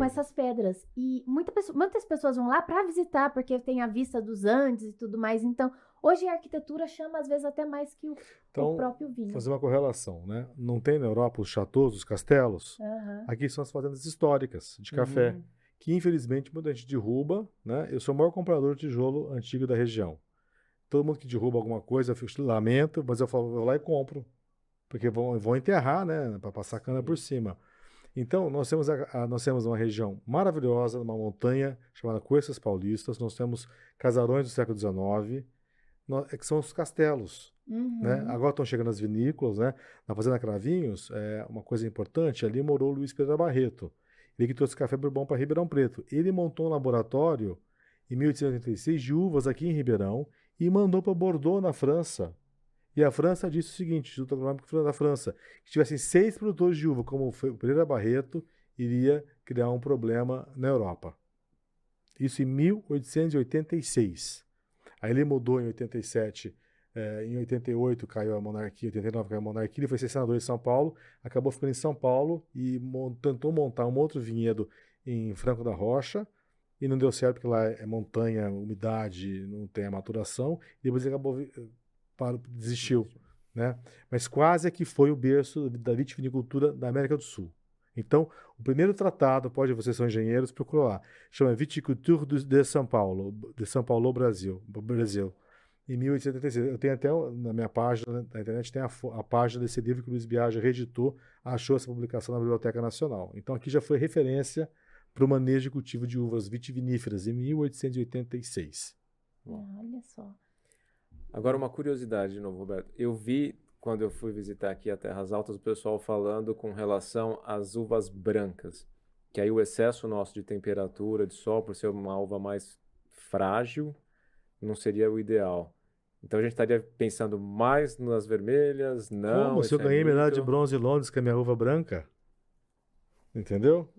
S2: essas pedras. E muitas pessoas vão lá para visitar, porque tem a vista dos Andes e tudo mais. Então, hoje a arquitetura chama às vezes até mais que o próprio vinho.
S4: Fazer uma correlação, né? Não tem na Europa os chateaus, os castelos? Aqui são as fazendas históricas de café, que infelizmente muita gente derruba, né? Eu sou o maior comprador de tijolo antigo da região. Todo mundo que derruba alguma coisa, eu lamento, mas eu vou lá e compro. Porque vão enterrar, né? Para passar cana por cima. Então, nós temos uma região maravilhosa, uma montanha chamada Cuestas Paulistas. Nós temos casarões do século XIX, que são os castelos. Né? Agora estão chegando as vinícolas, né? Na Fazenda Cravinhos, uma coisa importante, ali morou o Luiz Pedro Barreto. Ele que trouxe café bourbon para Ribeirão Preto. Ele montou um laboratório em 1886 de uvas aqui em Ribeirão e mandou para Bordeaux, na França. E a França disse o seguinte, o Instituto Agronômico da França, que tivessem 6 produtores de uva, como foi o Pereira Barreto, iria criar um problema na Europa. Isso em 1886. Aí ele mudou em 87, em 88 caiu a monarquia, em 89 caiu a monarquia, ele foi ser senador de São Paulo, acabou ficando em São Paulo e tentou montar um outro vinhedo em Franco da Rocha, e não deu certo porque lá é montanha, umidade, não tem a maturação, e depois ele acabou... desistiu, né? Mas quase que foi o berço da vitivinicultura da América do Sul. Então, o primeiro tratado, vocês são engenheiros, procura lá, chama Viticulture de São Paulo, Brasil, em 1876. Eu tenho até na minha página na internet, tem a página desse livro que o Luiz Biagi reeditou, achou essa publicação na Biblioteca Nacional. Então, aqui já foi referência para o manejo de cultivo de uvas vitiviníferas em 1886.
S2: Olha só.
S1: Agora, uma curiosidade de novo, Roberto. Eu vi, quando eu fui visitar aqui a Terras Altas, o pessoal falando com relação às uvas brancas, que aí o excesso nosso de temperatura, de sol, por ser uma uva mais frágil, não seria o ideal. Então, a gente estaria pensando mais nas vermelhas, não...
S4: Como? Se eu ganhei medalha de bronze em Londres com a minha uva branca? Entendeu?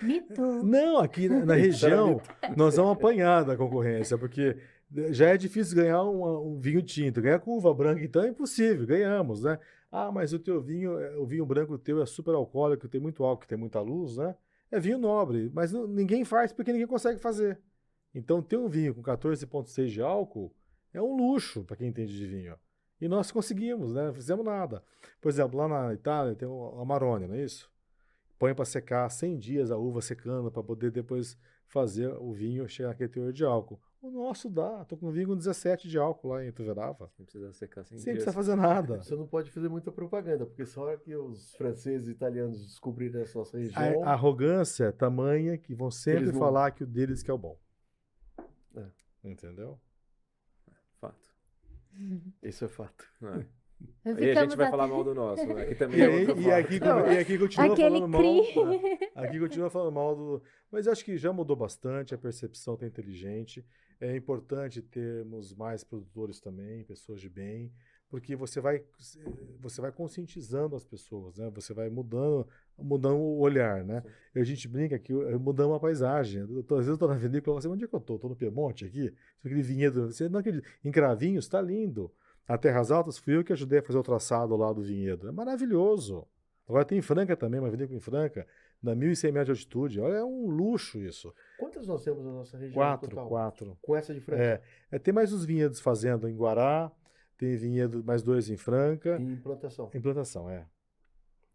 S2: Mito.
S4: Não, aqui na região, nós vamos apanhar da concorrência, porque... Já é difícil ganhar um vinho tinto. Ganhar com uva branca, então, é impossível. Ganhamos, né? Ah, mas o teu vinho, o vinho branco teu é super alcoólico, tem muito álcool, tem muita luz, né? É vinho nobre, mas ninguém faz porque ninguém consegue fazer. Então, ter um vinho com 14,6 de álcool é um luxo para quem entende de vinho. E nós conseguimos, né? Não fizemos nada. Por exemplo, lá na Itália tem o Amarone, não é isso? Põe para secar 100 dias a uva secando para poder depois fazer o vinho chegar naquele teor de álcool. O nosso dá. Tô com vinho com 17 de álcool lá em Tuverava.
S1: Não precisa secar 100
S4: Sem
S1: dias.
S4: precisar fazer nada.
S3: Você não pode fazer muita propaganda, porque só hora que os franceses e italianos descobrirem essa nossa região...
S4: A arrogância é tamanha que vão sempre
S3: Eles vão-
S4: falar que o deles que é o bom.
S3: É.
S4: Entendeu?
S1: Fato.
S3: Isso é fato.
S1: É. Aí a gente vai falar mal do nosso, né? Aqui também é outro fato.
S4: Aqui continua
S2: Aquele
S4: falando mal.
S2: cri.
S4: Aqui continua falando mal do... Mas eu acho que já mudou bastante, a percepção está inteligente. É importante termos mais produtores também, pessoas de bem, porque você vai conscientizando as pessoas, né? Você vai mudando o olhar, né? E a gente brinca que mudamos a paisagem. Às vezes eu estou na vinícola e falo assim, onde é que eu estou? Estou no Piemonte aqui? Aquele vinhedo, você não acredita. Em Cravinhos está lindo. A Terras Altas fui eu que ajudei a fazer o traçado lá do vinhedo. É maravilhoso. Agora tem em Franca também, uma vinícola em Franca. dá 1.100 metros de altitude. Olha, é um luxo isso.
S3: Quantas nós temos na nossa região
S4: Quatro,
S3: total?
S4: quatro.
S3: Com essa diferença?
S4: Tem mais uns vinhedos fazendo em Guará, tem vinhedo mais 2 em Franca.
S3: Em implantação.
S4: Implantação,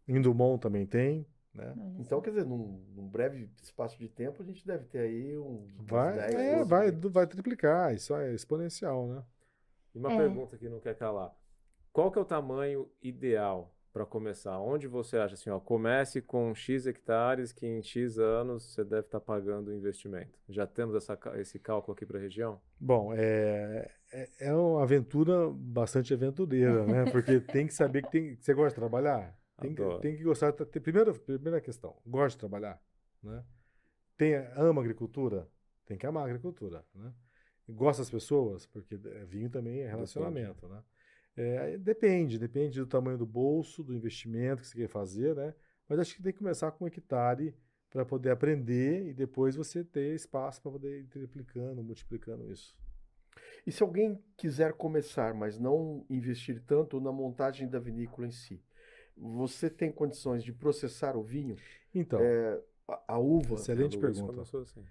S4: Em Dumont também tem, né?
S2: Olha
S3: Então,
S2: só.
S3: quer dizer, num breve espaço de tempo, a gente deve ter aí uns 10,
S4: Vai,
S3: 12.
S4: vai triplicar, isso é exponencial, né?
S1: E uma
S2: É.
S1: pergunta que não quer calar. Qual que é o tamanho ideal para começar? Onde você acha assim, ó, comece com X hectares que em X anos você deve estar pagando o investimento? Já temos esse cálculo aqui para a região?
S4: Bom, é uma aventura bastante aventureira, né? Porque tem que saber que você gosta de trabalhar.
S1: Adoro.
S4: Tem que gostar. Primeira questão, gosta de trabalhar, né? Ama a agricultura? Tem que amar a agricultura, né? Gosta das pessoas? Porque vinho também é relacionamento, né? Depende do tamanho do bolso, do investimento que você quer fazer, né? Mas acho que tem que começar com um hectare para poder aprender e depois você ter espaço para poder ir triplicando, multiplicando isso.
S3: E se alguém quiser começar, mas não investir tanto na montagem da vinícola em si, você tem condições de processar o vinho?
S4: Então,
S3: A uva?
S4: excelente
S1: O Luiz
S4: pergunta.
S1: começou assim.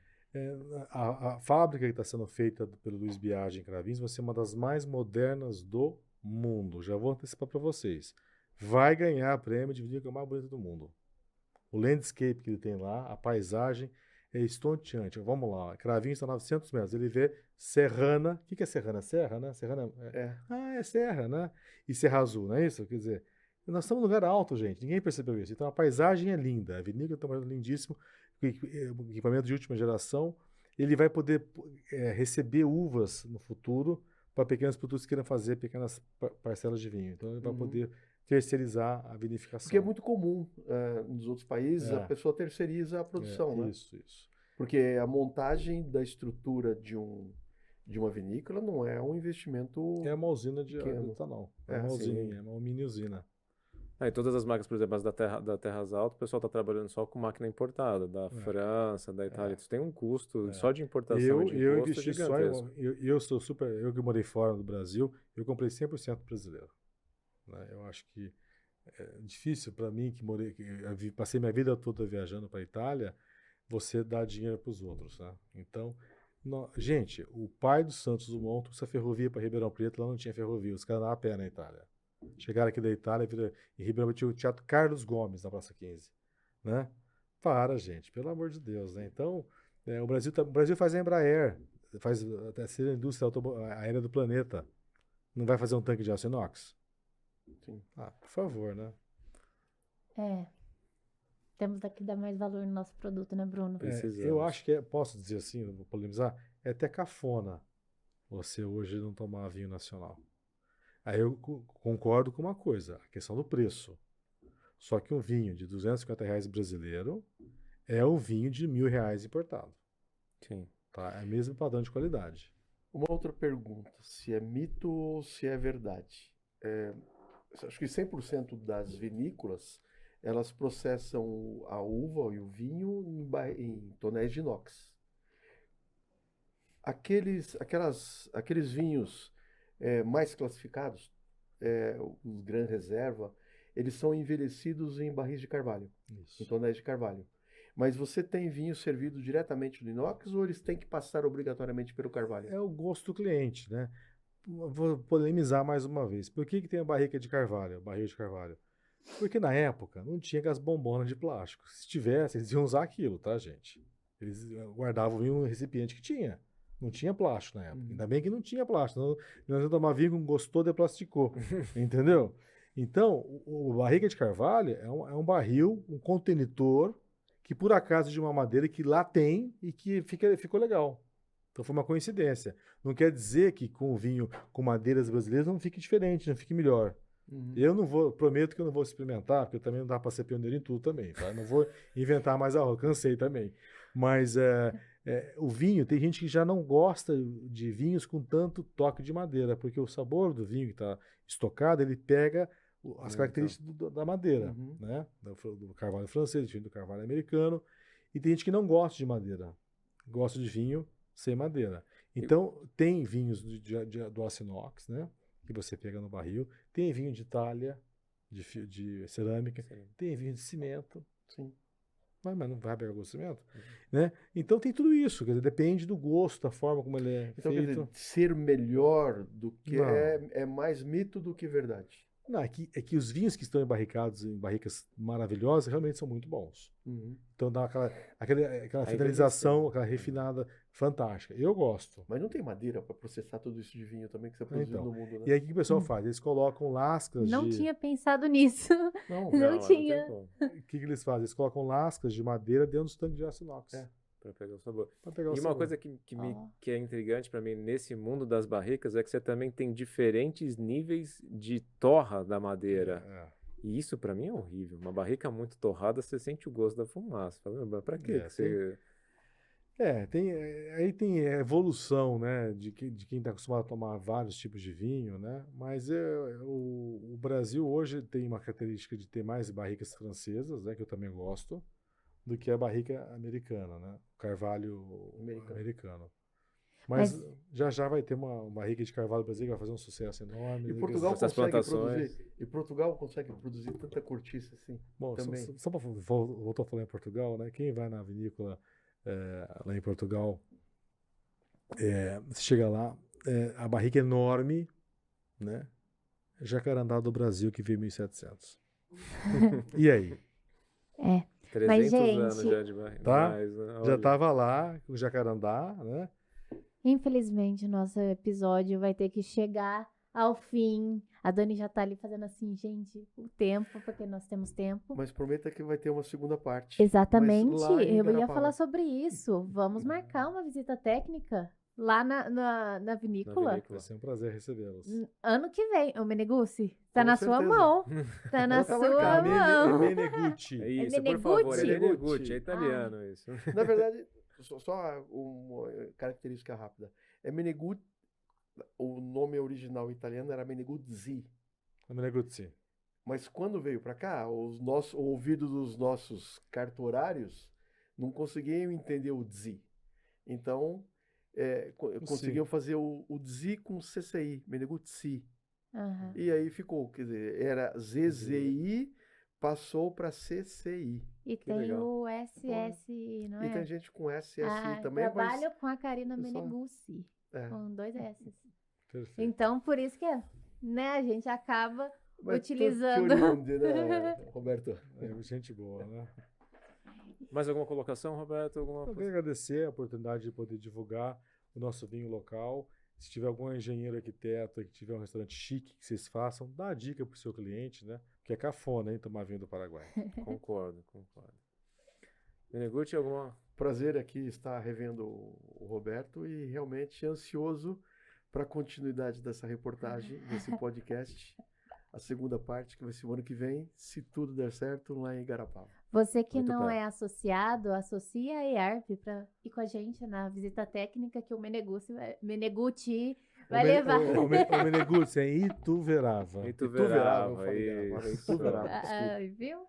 S4: A fábrica que está sendo feita pelo Luiz Biagi em Cravins vai ser uma das mais modernas do mundo. Já vou antecipar para vocês. Vai ganhar prêmio de vinícola mais bonita do mundo. O landscape que ele tem lá, a paisagem é estonteante. Vamos lá, Cravins está a 900 metros. Ele vê Serrana. O que é Serrana? Serra, né? Serrana é serra, né? E Serra Azul, não é isso? Quer dizer, nós estamos num lugar alto, gente. Ninguém percebeu isso. Então a paisagem é linda. A vinícola está lindíssimo. Equipamento de última geração. Ele vai poder receber uvas no futuro para pequenos produtores que queiram fazer pequenas parcelas de vinho. Então ele vai poder terceirizar a vinificação.
S3: Porque é muito comum nos outros países a pessoa terceiriza a produção, né?
S4: Isso.
S3: Porque a montagem da estrutura de uma vinícola não é um investimento
S4: É uma usina de
S3: pequeno.
S4: etanol.
S3: É,
S4: uma
S3: sim.
S4: usininha, é uma mini usina.
S1: E todas as marcas, por exemplo, as da Terras Altas, o pessoal está trabalhando só com máquina importada, da França, da Itália. Isso tem um custo só de importação e de
S4: Eu
S1: imposto
S4: investi só
S1: gigantesco.
S4: eu que morei fora do Brasil, eu comprei 100% brasileiro. Né? Eu acho que é difícil para mim que passei minha vida toda viajando para a Itália, você dá dinheiro para os outros, né? Então, gente, o pai do Santos Dumont trouxe a ferrovia para Ribeirão Preto, lá não tinha ferrovia, os caras andavam a pé na Itália. Chegaram aqui da Itália, em Ribeirão Preto tinha o Teatro Carlos Gomes na Praça 15, né? Gente, pelo amor de Deus, né? Então, o Brasil faz a Embraer, faz a terceira indústria aérea do planeta. Não vai fazer um tanque de aço inox?
S3: Sim.
S4: Por favor, né?
S2: Temos que dar mais valor no nosso produto, né, Bruno?
S1: Precisamos.
S4: Eu acho que posso dizer assim, não vou polemizar, é até cafona você hoje não tomar vinho nacional. Aí eu concordo com uma coisa, a questão do preço. Só que um vinho de R$250 brasileiro é um vinho de R$1.000 importado.
S1: Sim.
S4: Tá? É o mesmo padrão de qualidade.
S3: Uma outra pergunta, se é mito ou se é verdade. Acho que 100% das vinícolas, elas processam a uva e o vinho em tonéis de inox. Aqueles vinhos mais classificados, os Gran Reserva, eles são envelhecidos em barris de carvalho, em tonéis de carvalho. Mas você tem vinho servido diretamente no inox ou eles têm que passar obrigatoriamente pelo carvalho?
S4: É o gosto do cliente, né? Vou polemizar mais uma vez. Por que tem a barrica de carvalho, barril de carvalho? Porque na época não tinha aquelas bombonas de plástico. Se tivesse, eles iam usar aquilo, tá, gente? Eles guardavam vinho no recipiente que tinha. Não tinha plástico na época. Ainda bem que não tinha plástico. Nós íamos tomar vinho com gostou de plasticou. Entendeu? Então, o barrica de carvalho é um barril, um contentor, que por acaso de uma madeira que lá tem e que ficou legal. Então foi uma coincidência. Não quer dizer que com o vinho com madeiras brasileiras não fique diferente, não fique melhor. Eu prometo que eu não vou experimentar, porque também não dá para ser pioneiro em tudo também, tá? Eu não vou inventar mais a roda, cansei também. Mas o vinho, tem gente que já não gosta de vinhos com tanto toque de madeira, porque o sabor do vinho que está estocado, ele pega as características da madeira, né? Do carvalho francês, do carvalho americano. E tem gente que não gosta de madeira, gosta de vinho sem madeira. Então, tem vinhos do aço inox, né? Que você pega no barril. Tem vinho de talha, de cerâmica.
S1: Sim.
S4: Tem vinho de cimento.
S3: Sim.
S4: Mas não vai pegar gosto de cimento, né? Então tem tudo isso, quer dizer, depende do gosto, da forma como ele é
S3: Então, quer
S4: feito.
S3: dizer, ser melhor do que
S4: Não.
S3: é mais mito do que verdade.
S4: Não, é que os vinhos que estão embarricados em barricas maravilhosas realmente são muito bons.
S3: Uhum.
S4: Então dá aquela finalização, aquela refinada fantástica. Eu gosto.
S3: Mas não tem madeira para processar tudo isso de vinho também que você produziu
S4: Então,
S3: no mundo, né?
S4: e aí o que o pessoal faz? Eles colocam lascas
S2: Não
S4: de...
S2: tinha pensado nisso.
S3: Não,
S2: Não tinha.
S1: tem como,
S4: O que eles fazem? Eles colocam lascas de madeira dentro dos tanques de aço inox.
S1: pra pegar o sabor.
S4: Pra pegar o
S1: E uma
S4: sabor.
S1: coisa que é intrigante para mim nesse mundo das barricas é que você também tem diferentes níveis de torra da madeira.
S4: É.
S1: E isso para mim é horrível. Uma barrica muito torrada, você sente o gosto da fumaça. Fala, mas pra quê
S4: É,
S1: que você...
S4: Aí tem a evolução, né, de quem está acostumado a tomar vários tipos de vinho, né, mas o Brasil hoje tem uma característica de ter mais barricas francesas, né, que eu também gosto, do que a barrica americana, né, o carvalho americano. Mas já vai ter uma barrica de carvalho brasileira que vai fazer um sucesso enorme.
S3: E Portugal
S1: Essas
S3: consegue
S1: plantações.
S3: produzir. E Portugal consegue produzir tanta cortiça assim.
S4: Bom,
S3: também.
S4: só para voltar a falar em Portugal, né? Quem vai na vinícola lá em Portugal, você chega lá, a barrica é enorme, né? Jacarandá do Brasil que veio em 1700. E aí?
S1: 300
S2: Mas,
S1: anos
S2: gente,
S1: já de barrica.
S4: Tá?
S1: Mais, né?
S4: Já
S1: Olha.
S4: estava lá com o jacarandá, né?
S2: Infelizmente, nosso episódio vai ter que chegar ao fim. A Dani já tá ali fazendo assim, gente, o tempo, porque nós temos tempo.
S3: Mas prometa que vai ter uma segunda parte.
S2: Exatamente,
S3: Mas lá em
S2: eu ia
S3: Igarapava.
S2: falar sobre isso. Vamos marcar uma visita técnica lá na vinícola.
S4: Vai ser um prazer recebê-los.
S2: Ano que vem, o Meneguzzi, tá
S3: Com
S2: na sua
S3: certeza.
S2: mão. Tá na
S3: Tá
S2: sua
S3: marcado.
S2: mão.
S4: Menegucci.
S1: É isso, por
S2: Menegucci?
S1: favor. É
S3: Menegucci.
S1: Menegucci, é italiano isso.
S3: Na verdade, só uma característica rápida. É Meneguzzi, o nome original italiano era Meneguzzi.
S4: Menegucci.
S3: Mas quando veio para cá, o ouvido dos nossos cartorários não conseguiam entender o zi. Então, conseguiam fazer o zi com CCI, Meneguzzi.
S2: Aham.
S3: E aí ficou, quer dizer, era ZZI, passou para CCI.
S2: E
S1: Que
S2: tem
S1: legal.
S2: o SS, não
S3: E
S2: é?
S3: tem gente com SSI também,
S2: trabalho com a Karina
S3: pessoal-
S2: Meneguzzi,
S3: É.
S2: com 2 S.
S4: Perfeito.
S2: Então, por isso que, né, a gente acaba
S3: Mas
S2: utilizando.
S3: tutti oriundi, né, Roberto?
S4: Gente boa, né?
S1: Mais alguma colocação, Roberto? Alguma
S4: Eu
S1: coisa?
S4: queria agradecer a oportunidade de poder divulgar o nosso vinho local. Se tiver algum engenheiro arquiteto que tiver um restaurante chique que vocês façam, dá a dica para o seu cliente, né? Porque é cafona, hein, tomar vinho do Paraguai.
S1: Concordo. Menegucci, alguma...
S3: Prazer aqui estar revendo o Roberto e realmente ansioso para a continuidade dessa reportagem, desse podcast. A segunda parte, que vai ser o ano que vem, se tudo der certo, lá em Igarapava.
S2: Você que
S1: Muito
S2: não
S1: bem.
S2: é associado, associa a EARP para ir com a gente na visita técnica que o Meneguzzi vai levar.
S4: O Meneguzzi é em Ituverava.
S1: Ituverava,
S3: eu falei, agora,
S1: isso.
S3: Ituverava, desculpa.
S2: Viu?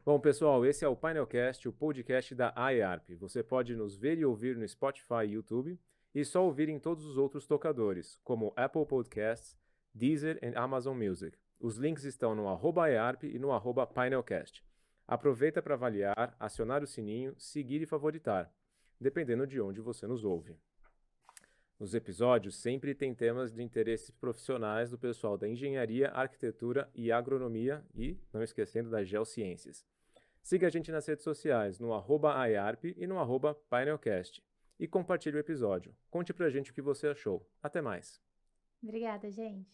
S1: Bom, pessoal, esse é o Painelcast, o podcast da iArp. Você pode nos ver e ouvir no Spotify e YouTube e só ouvir em todos os outros tocadores, como Apple Podcasts, Deezer e Amazon Music. Os links estão no @iArp e no @Painelcast. Aproveita para avaliar, acionar o sininho, seguir e favoritar, dependendo de onde você nos ouve. Nos episódios sempre tem temas de interesses profissionais do pessoal da engenharia, arquitetura e agronomia e, não esquecendo, das geociências. Siga a gente nas redes sociais, no @iArp e no @Painelcast. E compartilhe o episódio. Conte pra gente o que você achou. Até mais!
S2: Obrigada, gente.